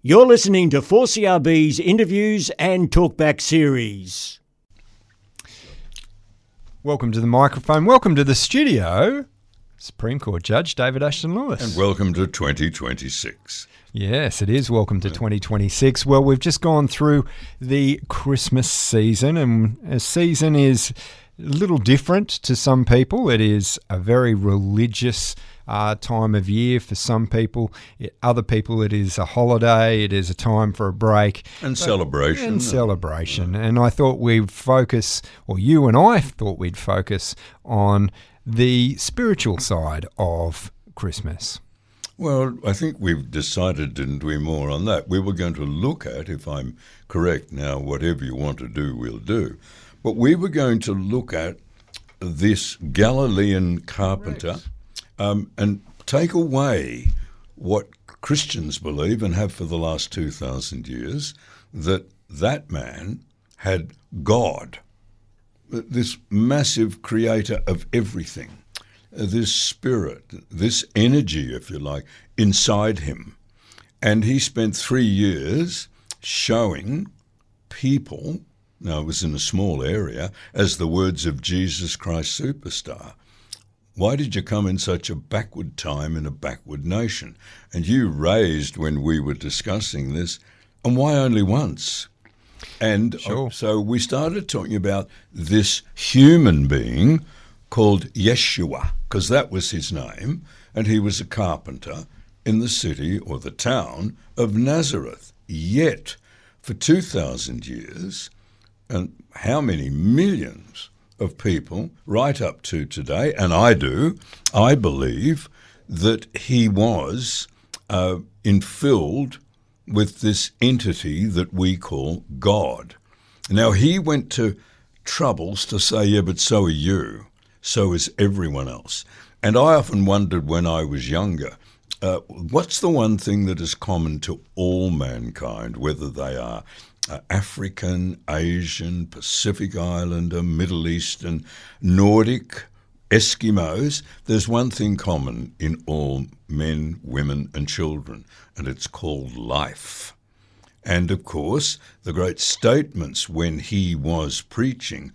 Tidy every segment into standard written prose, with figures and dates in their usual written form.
You're listening to 4CRB's interviews and talkback series. Welcome to the microphone. Welcome to the studio, Supreme Court Judge David Ashton Lewis. And welcome to 2026. Yes, it is. Welcome to 2026. Well, we've just gone through the Christmas season, and a season is a little different to some people. It is a very religious time of year for some people. Other people, it is a holiday. It is a time for a break. And celebration. And celebration. And I thought we'd focus, or you and I thought we'd focus on the spiritual side of Christmas. Well, I think we've decided, didn't we, more on that. We were going to look at, if I'm correct now, whatever you want to do, we'll do. But we were going to look at this Galilean carpenter and take away what Christians believe and have for the last 2,000 years, that man had God, this massive creator of everything, this spirit, this energy, if you like, inside him. And he spent 3 years showing people, now it was in a small area, as the words of Jesus Christ Superstar, why did you come in such a backward time in a backward nation? And you raised, when we were discussing this, and why only once? And so we started talking about this human being called Yeshua, because that was his name, and he was a carpenter in the city or the town of Nazareth. Yet, for 2,000 years, and how many millions of people right up to today, and I believe that he was infilled with this entity that we call God. Now, he went to troubles to say, yeah, but so are you, so is everyone else. And I often wondered when I was younger, what's the one thing that is common to all mankind, whether they are African, Asian, Pacific Islander, Middle Eastern, Nordic, Eskimos? There's one thing common in all men, women and children, and it's called life. And of course, the great statements when he was preaching,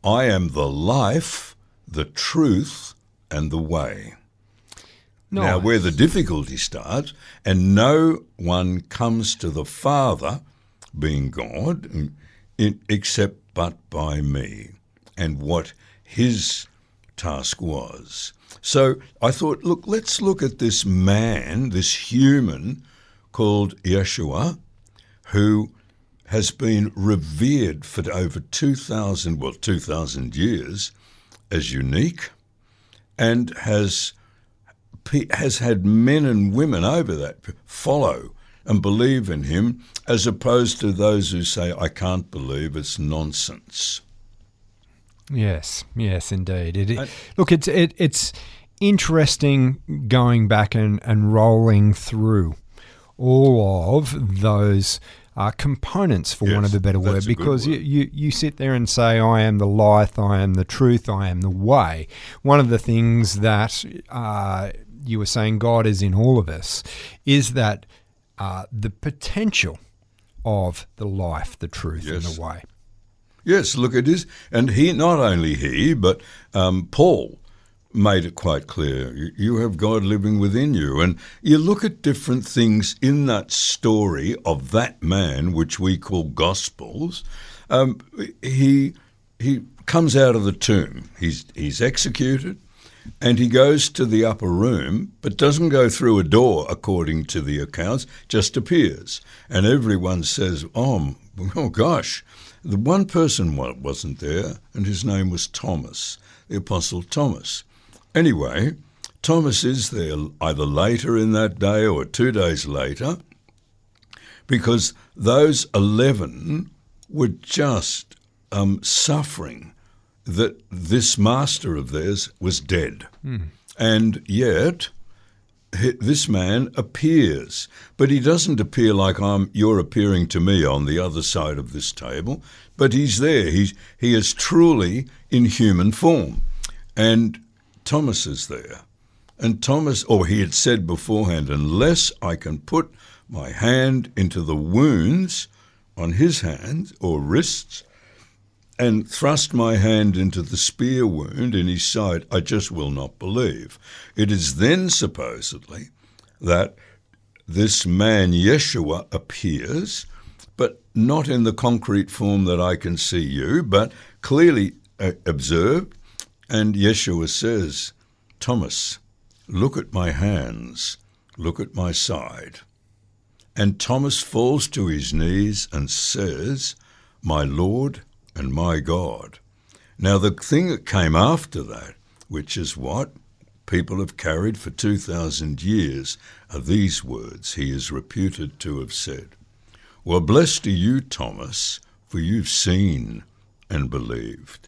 I am the life, the truth and the way. Nice. Now, where the difficulty starts, and no one comes to the Father, being God, except but by me, and what his task was. So I thought, look, let's look at this man, this human called Yeshua, who has been revered for over 2,000 years as unique, and has had men and women over that follow and believe in him, as opposed to those who say, I can't believe, it's nonsense. Yes, indeed. Look, it's interesting going back and rolling through all of those components, for want of a better word, because you sit there and say, I am the life, I am the truth, I am the way. One of the things that you were saying God is in all of us is that the potential of the life, the truth, and the way. Yes, look, it is. And not only he, but Paul made it quite clear. You have God living within you. And you look at different things in that story of that man, which we call Gospels. He comes out of the tomb. He's executed. And he goes to the upper room, but doesn't go through a door, according to the accounts, just appears. And everyone says, oh gosh, the one person wasn't there, and his name was Thomas, the Apostle Thomas. Anyway, Thomas is there either later in that day or 2 days later, because those 11 were just suffering that this master of theirs was dead. And yet this man appears, but he doesn't appear like you're appearing to me on the other side of this table, but he's there. He is truly in human form. And Thomas is there. And Thomas, he had said beforehand, unless I can put my hand into the wounds on his hands or wrists, and thrust my hand into the spear wound in his side, I just will not believe. It is then supposedly that this man Yeshua appears, but not in the concrete form that I can see you, but clearly observed. And Yeshua says, Thomas, look at my hands, look at my side. And Thomas falls to his knees and says, my Lord and my God. Now the thing that came after that, which is what people have carried for 2,000 years, are these words he is reputed to have said. Well, blessed are you, Thomas, for you've seen and believed.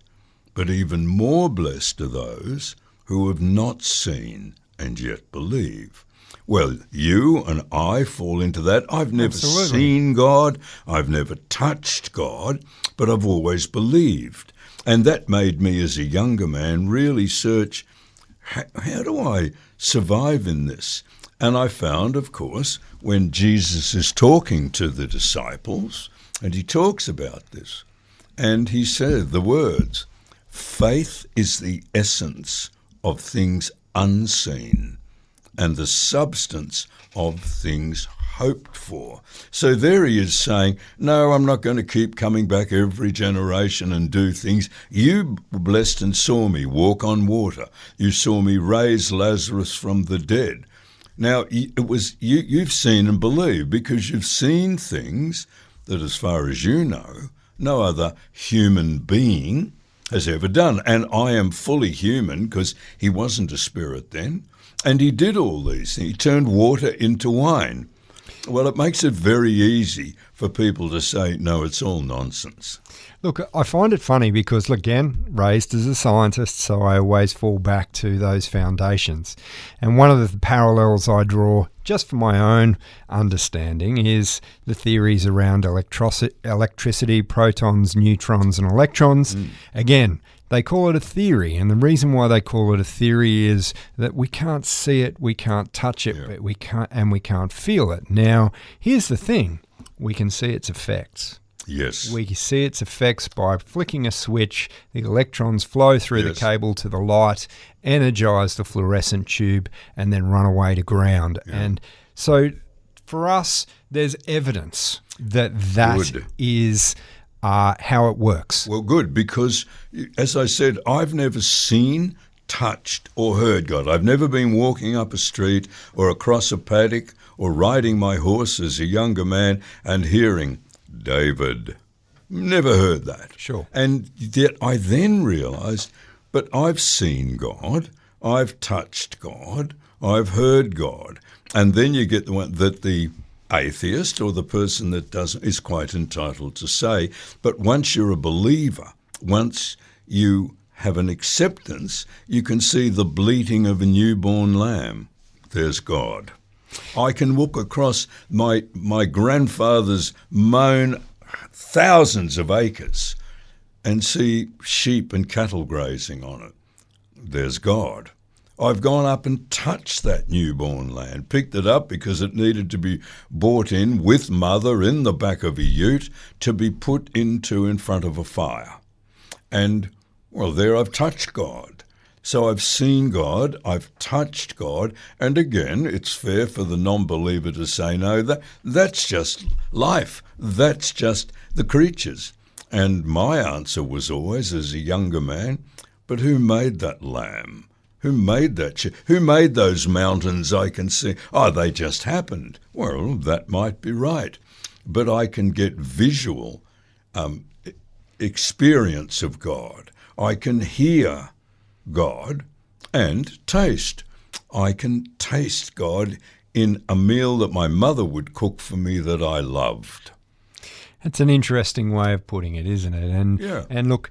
But even more blessed are those who have not seen and yet believe. Well, you and I fall into that. I've never seen God, I've never touched God, but I've always believed. And that made me, as a younger man, really search, how do I survive in this? And I found, of course, when Jesus is talking to the disciples, and he talks about this, and he said the words, faith is the essence of things unseen and the substance of things hoped for. So there he is saying, no, I'm not going to keep coming back every generation and do things. You blessed and saw me walk on water. You saw me raise Lazarus from the dead. Now, it was you've seen and believed because you've seen things that, as far as you know, no other human being has ever done. And I am fully human because he wasn't a spirit then. And he did all these things. He turned water into wine. Well, it makes it very easy for people to say, no, it's all nonsense. Look, I find it funny because, again, raised as a scientist, so I always fall back to those foundations. And one of the parallels I draw, just for my own understanding, is the theories around electricity, protons, neutrons, and electrons. Again, they call it a theory, and the reason why they call it a theory is that we can't see it, we can't touch it, but we can't feel it. Now, here's the thing. We can see its effects. Yes. We see its effects by flicking a switch, the electrons flow through the cable to the light, energize the fluorescent tube, and then run away to ground. Yeah. And so for us, there's evidence that is how it works. Well, good, because as I said, I've never seen, touched or heard God. I've never been walking up a street or across a paddock or riding my horse as a younger man and hearing, David. Never heard that. Sure. And yet I then realized, but I've seen God, I've touched God, I've heard God. And then you get the one that the atheist or the person that doesn't is quite entitled to say, but once you're a believer, once you have an acceptance, you can see the bleating of a newborn lamb. There's God. I can walk across my grandfather's mown thousands of acres and see sheep and cattle grazing on it. There's God. I've gone up and touched that newborn lamb, picked it up because it needed to be brought in with mother in the back of a ute to be put in front of a fire. And, well, there I've touched God. So I've seen God, I've touched God, and again, it's fair for the non-believer to say, no, that's just life. That's just the creatures. And my answer was always, as a younger man, but who made that lamb? Who made that? Who made those mountains I can see? Oh, they just happened. Well, that might be right. But I can get visual experience of God. I can hear God and taste. I can taste God in a meal that my mother would cook for me that I loved. That's an interesting way of putting it, isn't it? And look,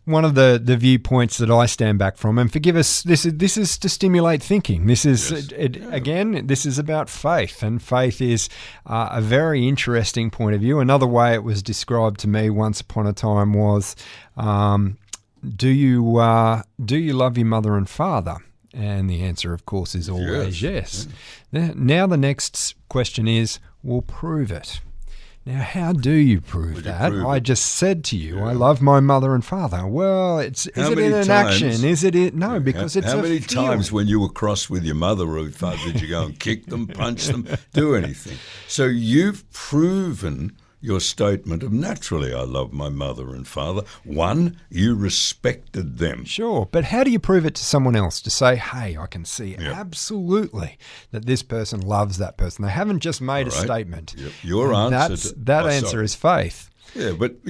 one of the viewpoints that I stand back from, and forgive us, this is to stimulate thinking. This is, again, this is about faith, and faith is a very interesting point of view. Another way it was described to me once upon a time was, do you love your mother and father? And the answer, of course, is always yes. Yeah. Now the next question is, well, prove it. Now, how do you prove that? I just said to you, I love my mother and father. Well, is it in an action? Is it in... No, because it's a How many feeling. times when you were cross with your mother or your father did you go and kick them, punch them, do anything? So you've proven your statement of naturally I love my mother and father. One, you respected them. Sure, but how do you prove it to someone else to say, hey, I can see absolutely that this person loves that person? They haven't just made a statement. Yep. Your answer that answer is faith. Yeah, but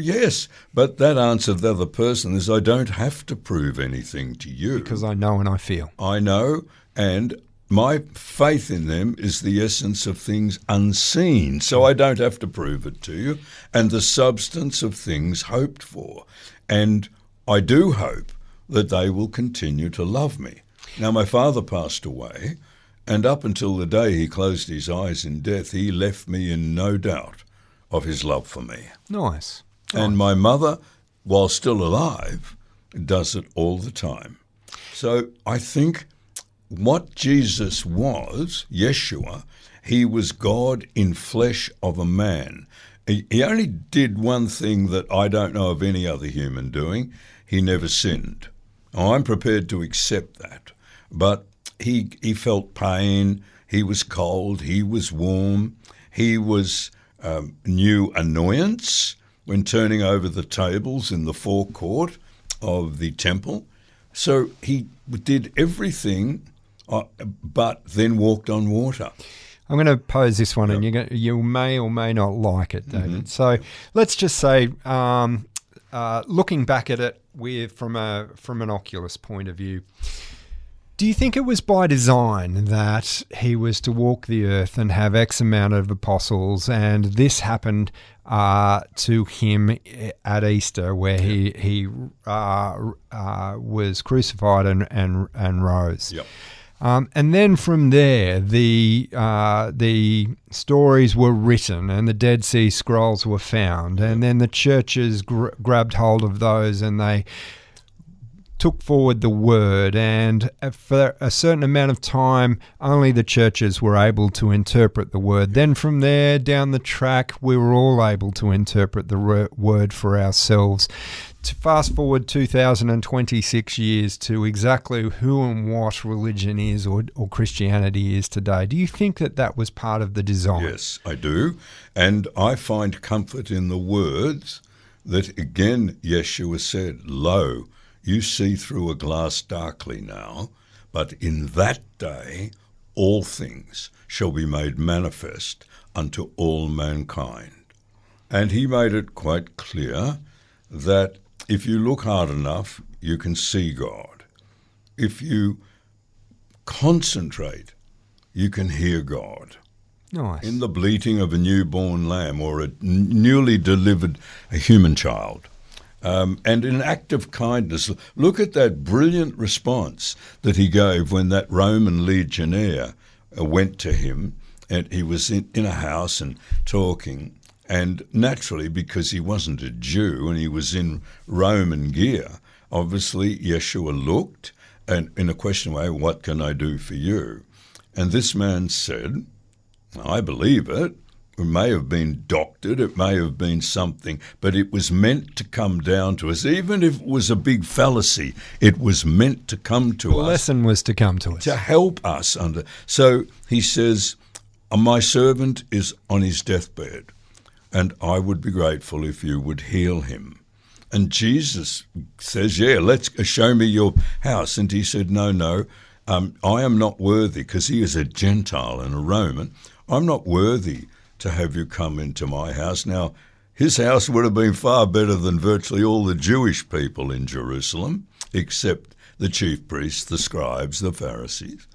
that answer to the other person is I don't have to prove anything to you. Because I know and I feel. I know, and my faith in them is the essence of things unseen, so I don't have to prove it to you, and the substance of things hoped for. And I do hope that they will continue to love me. Now, my father passed away, and up until the day he closed his eyes in death, he left me in no doubt of his love for me. Nice. And my mother, while still alive, does it all the time. So I think what Jesus was, Yeshua, he was God in flesh of a man. He only did one thing that I don't know of any other human doing. He never sinned. Now, I'm prepared to accept that. But he felt pain. He was cold. He was warm. He knew annoyance when turning over the tables in the forecourt of the temple. So he did everything but then walked on water. I'm going to pose this one, and you may or may not like it, David. So let's just say, looking back at it from an Oculus point of view, do you think it was by design that he was to walk the earth and have X amount of apostles, and this happened to him at Easter, where he was crucified and rose? Yep. And then from there, the stories were written and the Dead Sea Scrolls were found. And then the churches grabbed hold of those and they took forward the word. And for a certain amount of time, only the churches were able to interpret the word. Then from there, down the track, we were all able to interpret the word for ourselves. To fast forward 2026 years to exactly who and what religion is or Christianity is today. Do you think that was part of the design? Yes, I do. And I find comfort in the words that, again, Yeshua said, "Lo, you see through a glass darkly now, but in that day all things shall be made manifest unto all mankind." And he made it quite clear that if you look hard enough, you can see God. If you concentrate, you can hear God. Nice. In the bleating of a newborn lamb or a newly delivered human child. And in an act of kindness, look at that brilliant response that he gave when that Roman legionnaire went to him, and he was in a house and talking. And naturally, because he wasn't a Jew and he was in Roman gear, obviously Yeshua looked and in a question way, "What can I do for you?" And this man said, "I believe it. It may have been doctored, it may have been something, but it was meant to come down to us. Even if it was a big fallacy, it was meant to come to us. The lesson was to come to us. To help us." So he says, "My servant is on his deathbed, and I would be grateful if you would heal him." And Jesus says, "Let's show me your house." And he said, No, I am not worthy," because he is a Gentile and a Roman. "I'm not worthy to have you come into my house." Now, his house would have been far better than virtually all the Jewish people in Jerusalem, except the chief priests, the scribes, the Pharisees.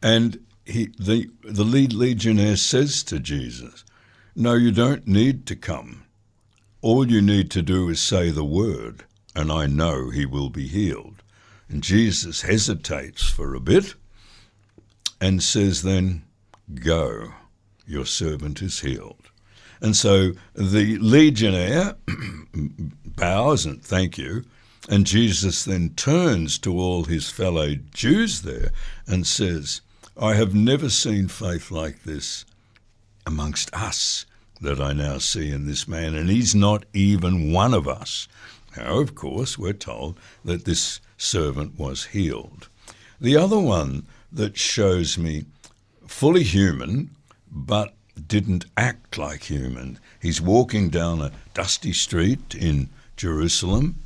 And the lead legionnaire says to Jesus, "No, you don't need to come. All you need to do is say the word, and I know he will be healed." And Jesus hesitates for a bit and says then, "Go, your servant is healed." And so the legionnaire bows and "Thank you," And Jesus then turns to all his fellow Jews there and says, I have never seen faith like this amongst us that I now see in this man, and he's not even one of us. Now, of course, we're told that this servant was healed. The other one that shows me fully human, but didn't act like human. He's walking down a dusty street in Jerusalem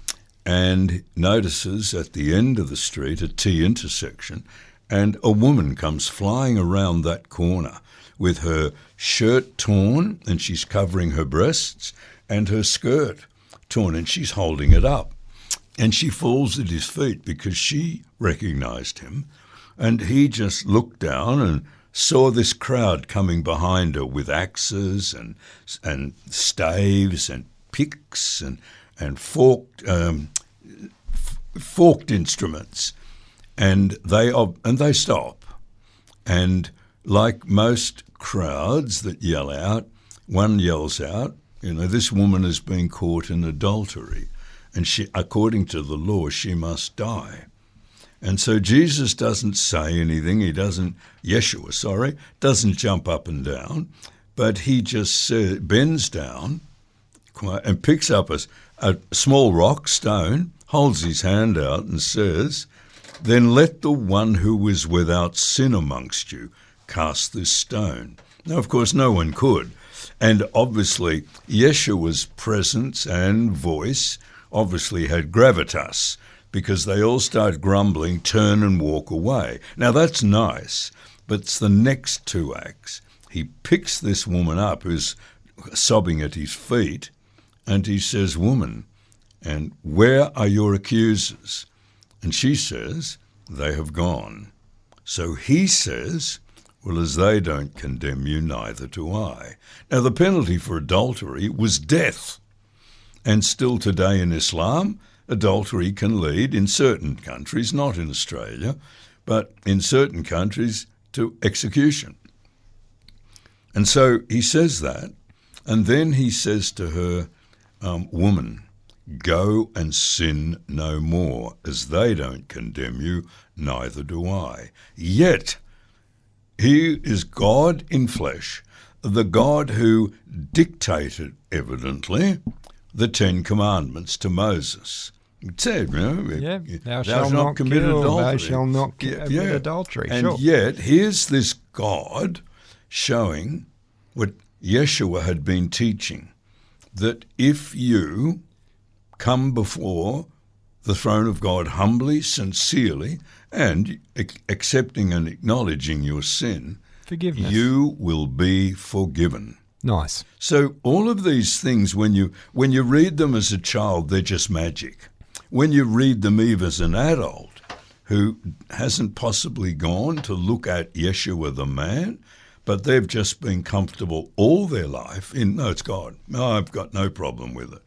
and notices at the end of the street a T intersection, and a woman comes flying around that corner with her shirt torn, and she's covering her breasts, and her skirt torn, and she's holding it up. And she falls at his feet because she recognized him, and he just looked down and saw this crowd coming behind her with axes and staves and picks and forked instruments, and they stop. And like most crowds that yell out, one yells out, this woman has been caught in adultery, and she, according to the law, she must die. And so Jesus doesn't say anything. Yeshua doesn't jump up and down, but he just bends down and picks up a small rock, stone, holds his hand out and says, then let the one who is without sin amongst you cast this stone. Now, of course, no one could. And obviously, Yeshua's presence and voice obviously had gravitas, because they all start grumbling, turn and walk away. Now, that's nice, but it's the next two acts. He picks this woman up who's sobbing at his feet, and he says, woman, and where are your accusers? And she says, they have gone. So he says, well, as they don't condemn you, neither do I. Now, the penalty for adultery was death. And still today in Islam, adultery can lead, in certain countries, not in Australia, but in certain countries, to execution. And so he says that, and then he says to her, woman, go and sin no more, as they don't condemn you, neither do I. Yet, he is God in flesh, the God who dictated, evidently, the Ten Commandments to Moses. It said, thou shalt not commit adultery. Thou shalt not commit adultery. And yet, here's this God showing what Yeshua had been teaching, that if you come before the throne of God humbly, sincerely, and accepting and acknowledging your sin, forgiveness, you will be forgiven. Nice. So all of these things, when you read them as a child, they're just magic. When you read them even as an adult who hasn't possibly gone to look at Yeshua the man, but they've just been comfortable all their life no, it's God. No, I've got no problem with it.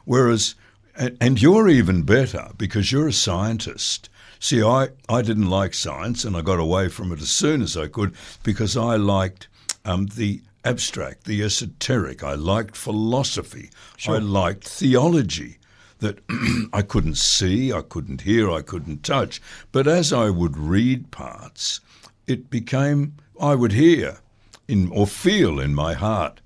Whereas, and you're even better because you're a scientist. See, I didn't like science, and I got away from it as soon as I could because I liked the abstract, the esoteric. I liked philosophy. Sure. I liked theology that I couldn't see, I couldn't hear, I couldn't touch. But as I would read parts, it became, I would hear or feel in my heart,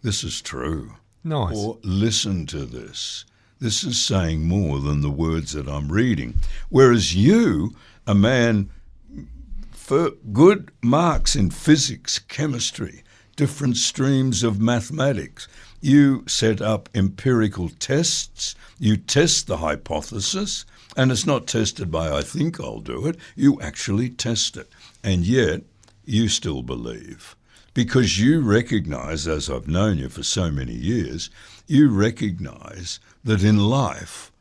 this is true. Nice. Or listen to this. This is saying more than the words that I'm reading. Whereas you, a man for good marks in physics, chemistry, different streams of mathematics, you set up empirical tests, you test the hypothesis, and it's not tested by I think I'll do it, you actually test it. And yet, you still believe. Because you recognize, as I've known you for so many years, you recognize that in life,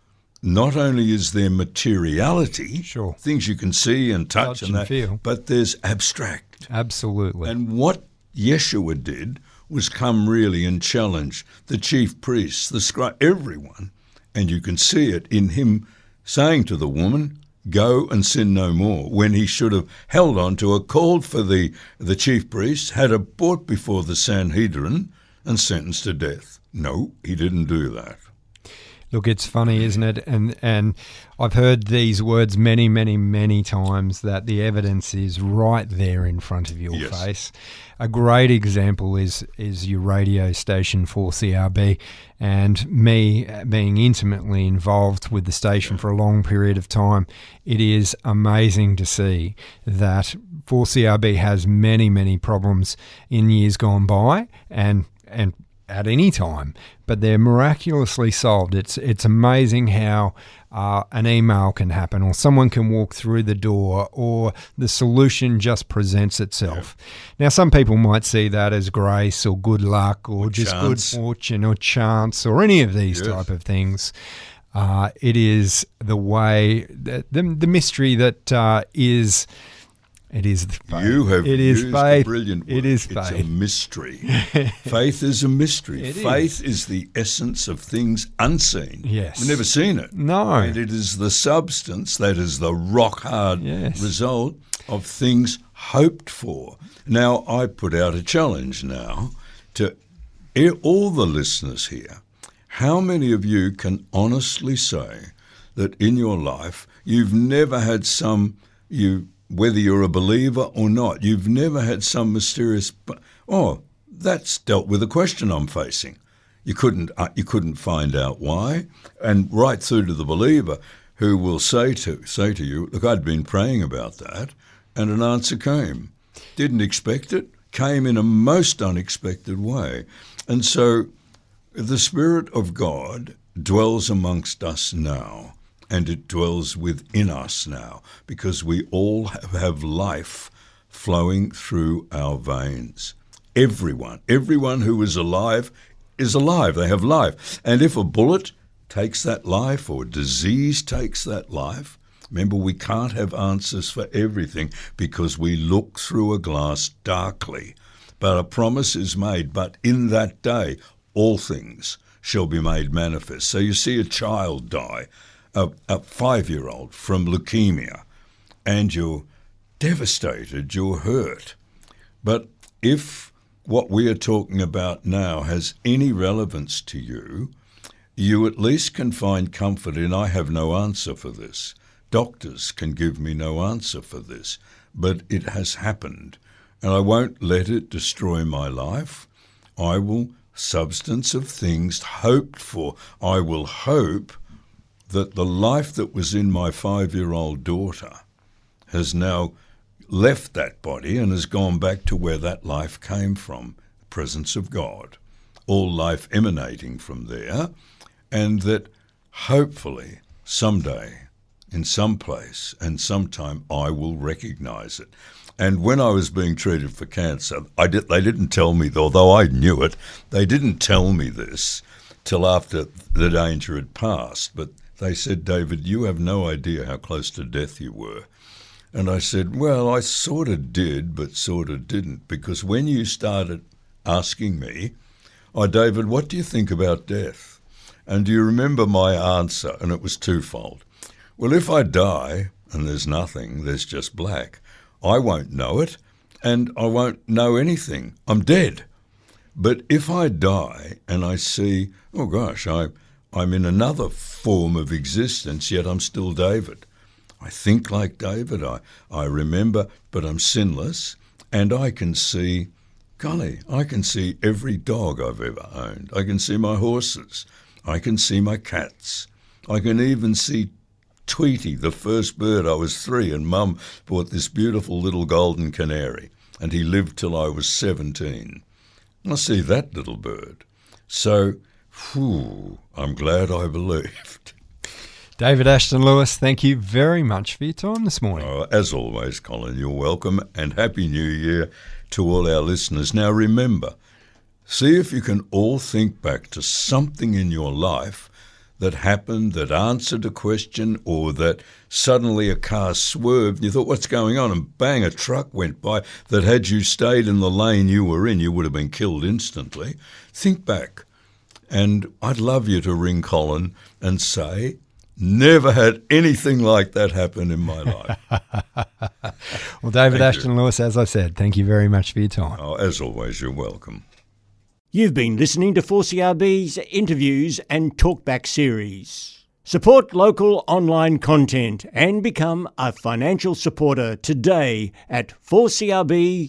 not only is there materiality, sure, things you can see and touch and that, feel, but there's abstract. Absolutely. And what Yeshua did was come really and challenge the chief priests, the scribe, everyone. And you can see it in him saying to the woman, go and sin no more, when he should have held on to her, called for the chief priests, had her brought before the Sanhedrin and sentenced to death. No, he didn't do that. Look, it's funny, isn't it? And I've heard these words many, many, many times, that the evidence is right there in front of your face. A great example is your radio station 4CRB, and me being intimately involved with the station for a long period of time. It is amazing to see that 4CRB has many, many problems in years gone by, and at any time, but they're miraculously solved. It's amazing how an email can happen, or someone can walk through the door, or the solution just presents itself. Now, some people might see that as grace or good luck or just chance. good fortune or chance or any of these type of things. It is the way, the mystery that is... It is faith. You have used a brilliant word. It is It's faith. a mystery. Faith is a mystery. Faith is the essence of things unseen. Yes. We've never seen it. No. And it is the substance, that is the rock-hard result of things hoped for. Now, I put out a challenge now to all the listeners here. How many of you can honestly say that in your life you've never had whether you're a believer or not, you've never had some mysterious, that's dealt with the question I'm facing. You couldn't find out why, and right through to the believer who will say to you, look, I'd been praying about that, and an answer came. Didn't expect it, came in a most unexpected way. And so the Spirit of God dwells amongst us now. And it dwells within us now, because we all have life flowing through our veins. Everyone who is alive. They have life. And if a bullet takes that life, or disease takes that life, remember, we can't have answers for everything because we look through a glass darkly. But a promise is made, but in that day all things shall be made manifest. So you see a child die, a 5-year-old from leukemia, and you're devastated, you're hurt. But if what we are talking about now has any relevance to you, you at least can find comfort in, I have no answer for this. Doctors can give me no answer for this, but it has happened, and I won't let it destroy my life. I will, substance of things hoped for, I will hope that the life that was in my 5-year-old daughter has now left that body and has gone back to where that life came from, the presence of God, all life emanating from there, and that hopefully someday, in some place and sometime, I will recognize it. And when I was being treated for cancer, they didn't tell me, although I knew it, they didn't tell me this till after the danger had passed, but they said, David, you have no idea how close to death you were. And I said, well, I sort of did, but sort of didn't, because when you started asking me, David, what do you think about death? And do you remember my answer? And it was twofold. Well, if I die and there's nothing, there's just black, I won't know it, and I won't know anything. I'm dead. But if I die and I see, oh gosh, I'm in another form of existence, yet I'm still David. I think like David, I remember, but I'm sinless, and I can see, I can see every dog I've ever owned. I can see my horses. I can see my cats. I can even see Tweety, the first bird. I was 3, and Mum bought this beautiful little golden canary, and he lived till I was 17. I see that little bird. So, I'm glad I believed. David Ashton Lewis, thank you very much for your time this morning. As always, Colin, you're welcome, and Happy New Year to all our listeners. Now remember, see if you can all think back to something in your life that happened, that answered a question, or that suddenly a car swerved and you thought, what's going on? And bang, a truck went by that had you stayed in the lane you were in, you would have been killed instantly. Think back. And I'd love you to ring Colin and say, never had anything like that happen in my life. Well, David Ashton Lewis, as I said, thank you very much for your time. As always, you're welcome. You've been listening to 4CRB's interviews and talkback series. Support local online content and become a financial supporter today at 4crb.com.